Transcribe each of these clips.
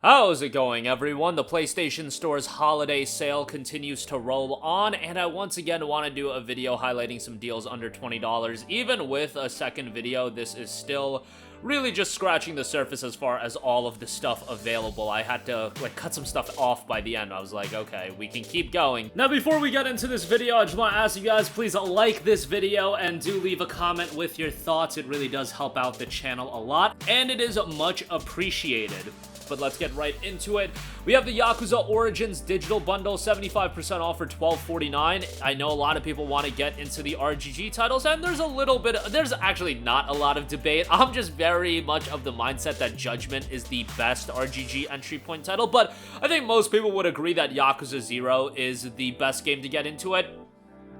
How's it going, everyone? The PlayStation Store's holiday sale continues to roll on, and I once again want to do a video highlighting some deals under $20. Even with a second video, this is still really just scratching the surface as far as all of the stuff available. I had to cut some stuff off by the end. I was like, okay, we can keep going. Now, before we get into this video, I just want to ask you guys, please like this video and do leave a comment with your thoughts. It really does help out the channel a lot, and it is much appreciated. But let's get right into it. We have the Yakuza Origins digital bundle, 75% off for $12.49. I know a lot of people want to get into the RGG titles, and there's actually not a lot of debate. I'm just very much of the mindset that Judgment is the best RGG entry point title, but I think most people would agree that Yakuza 0 is the best game to get into it.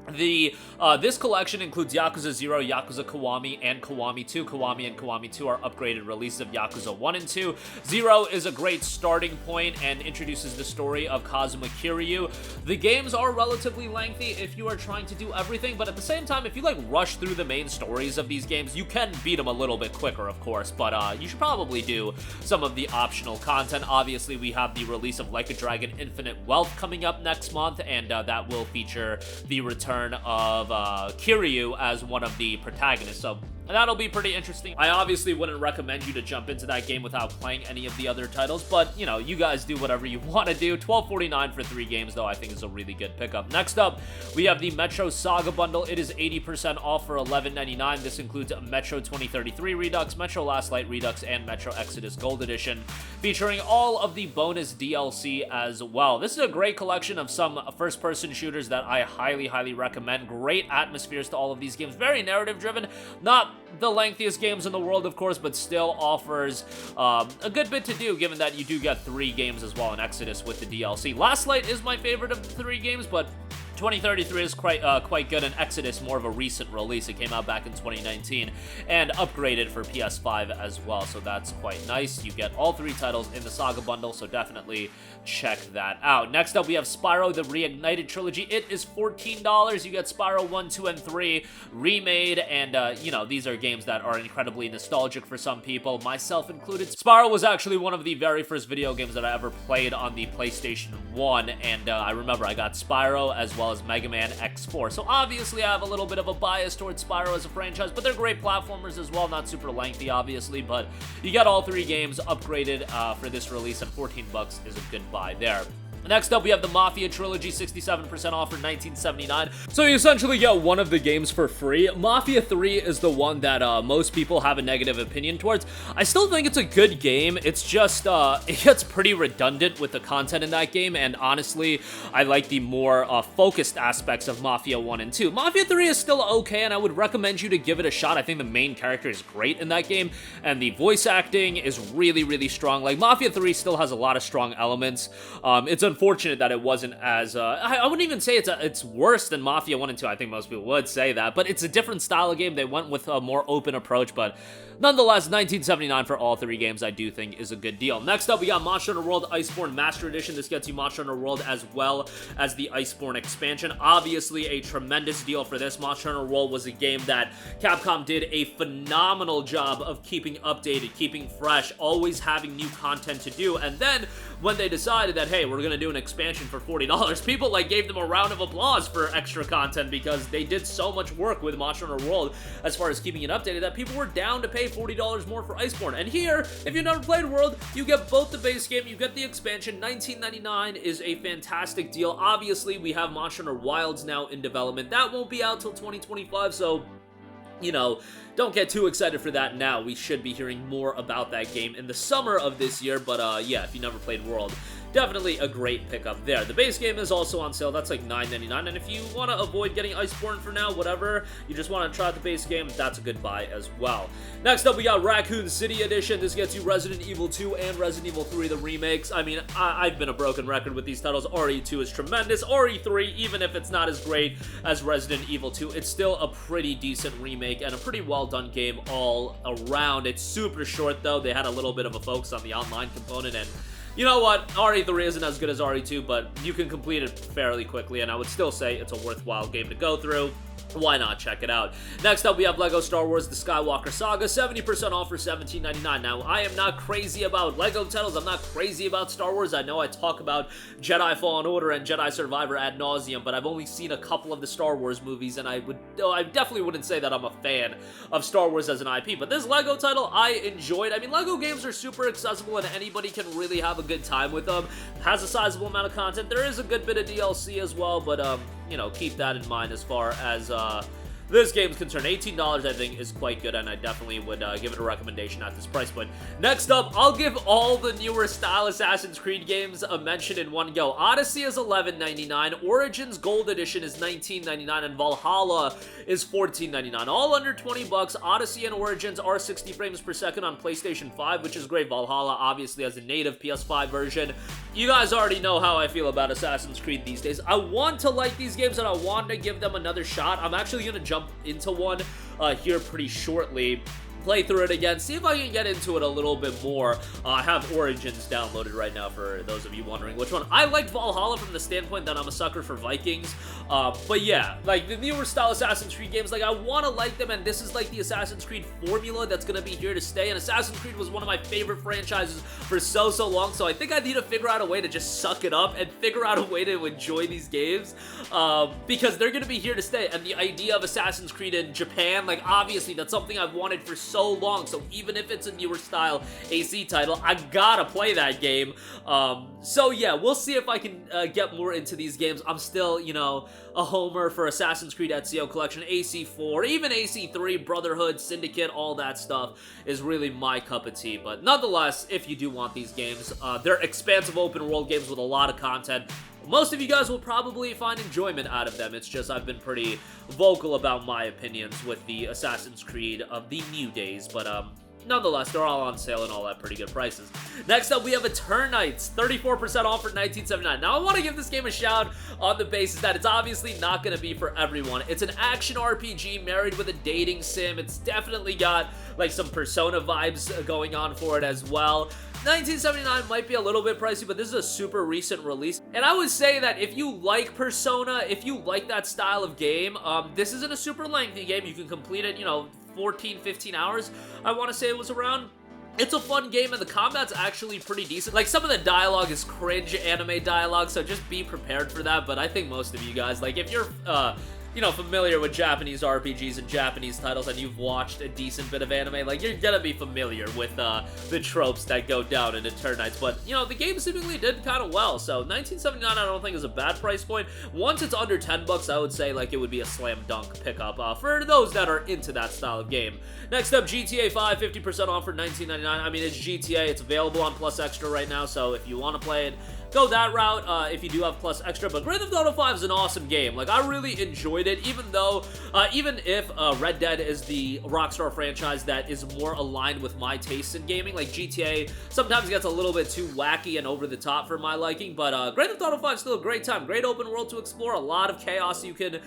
This collection includes Yakuza 0, Yakuza Kiwami, and Kiwami 2. Kiwami and Kiwami 2 are upgraded releases of Yakuza 1 and 2. 0 is a great starting point and introduces the story of Kazuma Kiryu. The games are relatively lengthy if you are trying to do everything, but at the same time, if you rush through the main stories of these games, you can beat them a little bit quicker, of course, but you should probably do some of the optional content. Obviously, we have the release of Like a Dragon Infinite Wealth coming up next month, and that will feature the return of Kiryu as one of the protagonists, so that'll be pretty interesting. I obviously wouldn't recommend you to jump into that game without playing any of the other titles, but, you know, you guys do whatever you want to do. $12.49 for 3 games, though, I think is a really good pickup. Next up, we have the Metro Saga bundle. It is 80% off for $11.99. This includes Metro 2033 Redux, Metro Last Light Redux, and Metro Exodus Gold Edition, featuring all of the bonus DLC as well. This is a great collection of some first-person shooters that I highly, highly recommend. Great atmospheres to all of these games. Very narrative-driven. Not the lengthiest games in the world, of course, but still offers a good bit to do, given that you do get 3 games as well in Exodus with the DLC. Last Light is my favorite of the 3 games, but 2033 is quite good, and Exodus more of a recent release. It came out back in 2019 and upgraded for PS5 as well, so that's quite nice. You get all 3 titles in the Saga bundle, so definitely check that out. Next up, we have Spyro, the Reignited Trilogy. It is $14. You get Spyro 1, 2, and 3 remade, and, you know, these are games that are incredibly nostalgic for some people, myself included. Spyro was actually one of the very first video games that I ever played on the PlayStation 1, and I remember I got Spyro as well as Mega Man X4. So obviously I have a little bit of a bias towards Spyro as a franchise, but they're great platformers as well. Not super lengthy, obviously, but you got all 3 games upgraded for this release, and $14 is a good buy there. Next up, we have the Mafia Trilogy, 67% off for $19.79. So you essentially get one of the games for free. Mafia 3 is the one that most people have a negative opinion towards. I still think it's a good game. It's just, it gets pretty redundant with the content in that game, and honestly, I like the more focused aspects of Mafia 1 and 2. Mafia 3 is still okay, and I would recommend you to give it a shot. I think the main character is great in that game, and the voice acting is really, really strong. Mafia 3 still has a lot of strong elements. It's unfortunate that it wasn't as, I wouldn't even say it's worse than Mafia 1 and 2, I think most people would say that, but it's a different style of game. They went with a more open approach, but nonetheless, $19.79 for all 3 games I do think is a good deal. Next up, we got Monster Hunter World Iceborne Master Edition. This gets you Monster Hunter World as well as the Iceborne expansion. Obviously, a tremendous deal for this. Monster Hunter World was a game that Capcom did a phenomenal job of keeping updated, keeping fresh, always having new content to do, and then when they decided that, hey, we're gonna do an expansion for $40, people gave them a round of applause for extra content, because they did so much work with Monster Hunter World as far as keeping it updated that people were down to pay $40 more for Iceborne. And here, if you've never played World, you get both the base game, you get the expansion. $19.99 is a fantastic deal. Obviously, we have Monster Hunter Wilds now in development. That won't be out till 2025, so, you know, don't get too excited for that now. We should be hearing more about that game in the summer of this year, but yeah, if you never played World, definitely a great pickup there. The base game is also on sale. That's $9.99, and if you want to avoid getting Iceborne for now, whatever, you just want to try out the base game, that's a good buy as well. Next up, we got Raccoon City Edition. This gets you Resident Evil 2 and Resident Evil 3, the remakes. I mean, I've been a broken record with these titles. RE2 is tremendous. RE3, even if it's not as great as Resident Evil 2, it's still a pretty decent remake and a pretty well-done game all around. It's super short, though. They had a little bit of a focus on the online component, and you know what? RE3 isn't as good as RE2, but you can complete it fairly quickly, and I would still say it's a worthwhile game to go through. why not check it out? Next up, we have LEGO Star Wars The Skywalker Saga, 70% off for $17.99. Now, I am not crazy about LEGO titles. I'm not crazy about Star Wars. I know I talk about Jedi Fallen Order and Jedi Survivor ad nauseum, but I've only seen a couple of the Star Wars movies, and I definitely wouldn't say that I'm a fan of Star Wars as an IP. But this LEGO title, I enjoyed. I mean, LEGO games are super accessible, and anybody can really have a good time with them. Has a sizable amount of content. There is a good bit of DLC as well, but you know, keep that in mind as far as this game's concerned. $18, I think, is quite good, and I definitely would give it a recommendation at this price point. Next up, I'll give all the newer style Assassin's Creed games a mention in one go. Odyssey is $11.99, Origins Gold Edition is $19.99, and Valhalla is $14.99. All under 20 bucks. Odyssey and Origins are 60 frames per second on PlayStation 5, which is great. Valhalla obviously has a native PS5 version. You guys already know how I feel about Assassin's Creed these days. I want to like these games, and I want to give them another shot. I'm actually going to jump into one here pretty shortly, play through it again, see if I can get into it a little bit more. I have Origins downloaded right now for those of you wondering which one. I liked Valhalla from the standpoint that I'm a sucker for Vikings, but yeah, like the newer style Assassin's Creed games, like I want to like them, and this is like the Assassin's Creed formula that's going to be here to stay, and Assassin's Creed was one of my favorite franchises for so long, so I think I need to figure out a way to just suck it up and figure out a way to enjoy these games, because they're going to be here to stay, and the idea of Assassin's Creed in Japan, like obviously that's something I've wanted for so long, so even if it's a newer style AC title, I gotta play that game. So yeah, we'll see if I can get more into these games. I'm still, you know, a homer for Assassin's Creed Ezio Collection, AC4, even AC3, Brotherhood, Syndicate, all that stuff is really my cup of tea. But nonetheless, if you do want these games, they're expansive open world games with a lot of content. Most of you guys will probably find enjoyment out of them. It's just I've been pretty vocal about my opinions with the Assassin's Creed of the new days, but nonetheless, they're all on sale and all at pretty good prices. Next up, we have Eternights, 34% off for $19.79. Now, I want to give this game a shout on the basis that it's obviously not going to be for everyone. It's an action RPG married with a dating sim. It's definitely got like some Persona vibes going on for it as well. $19.79 might be a little bit pricey, but this is a super recent release. And I would say that if you like Persona, if you like that style of game, this isn't a super lengthy game. You can complete it, you know, 14, 15 hours, I want to say it was around. It's a fun game, and the combat's actually pretty decent. Like, some of the dialogue is cringe anime dialogue, so just be prepared for that. But I think most of you guys, like, if you're, you know, familiar with Japanese RPGs and Japanese titles, and you've watched a decent bit of anime, like, you're gonna be familiar with the tropes that go down in Eternights. But, you know, the game seemingly did kind of well, so $19.79 I don't think is a bad price point. Once it's under 10 bucks, I would say, like, it would be a slam dunk pickup for those that are into that style of game. Next up, GTA 5, 50% off for $19.99. I mean, it's GTA, it's available on Plus Extra right now, so if you want to play it, go that route if you do have Plus Extra. But Grand Theft Auto 5 is an awesome game. Like, I really enjoyed it, even though, even if Red Dead is the Rockstar franchise that is more aligned with my tastes in gaming, like GTA sometimes gets a little bit too wacky and over the top for my liking, but Grand Theft Auto 5 is still a great time. Great open world to explore, a lot of chaos you can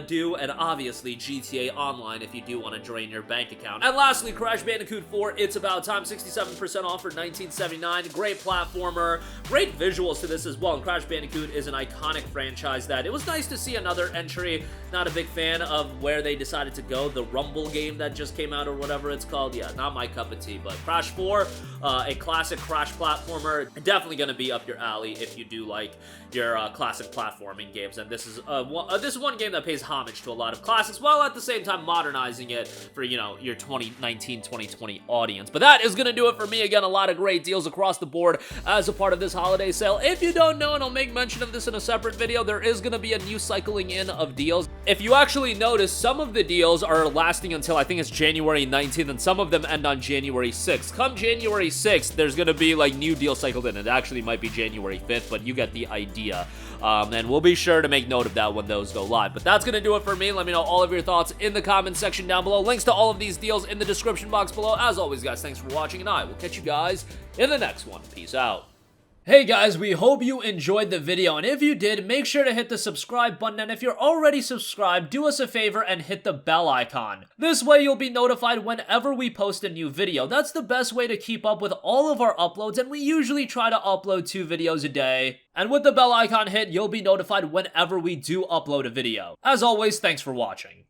do, and obviously GTA Online if you do want to drain your bank account. And lastly, Crash Bandicoot 4, It's About Time, 67% off for $19.79. Great platformer, great visuals to this as well, and Crash Bandicoot is an iconic franchise that it was nice to see another entry. Not a big fan of where they decided to go, the Rumble game that just came out or whatever it's called. Yeah, not my cup of tea, but Crash 4, a classic Crash platformer, definitely going to be up your alley if you do like your classic platforming games, and this is one game that pays homage to a lot of classics while at the same time modernizing it for, you know, your 2019-2020 audience. But that is going to do it for me. Again, a lot of great deals across the board as a part of this holiday sale. If you don't know, and I'll make mention of this in a separate video, there is going to be a new cycling in of deals. If you actually notice, some of the deals are lasting until I think it's January 19th, and some of them end on January 6th. Come January 6th, there's going to be like new deals cycled in. It actually might be January 5th, but you get the idea. And we'll be sure to make note of that when those go live. But that's going to do it for me. Let me know all of your thoughts in the comments section down below. Links to all of these deals in the description box below. As always, guys, thanks for watching, and I will catch you guys in the next one. Peace out. Hey guys, we hope you enjoyed the video, and if you did, make sure to hit the subscribe button, and if you're already subscribed, do us a favor and hit the bell icon. This way you'll be notified whenever we post a new video. That's the best way to keep up with all of our uploads, and we usually try to upload 2 videos a day. And with the bell icon hit, you'll be notified whenever we do upload a video. As always, thanks for watching.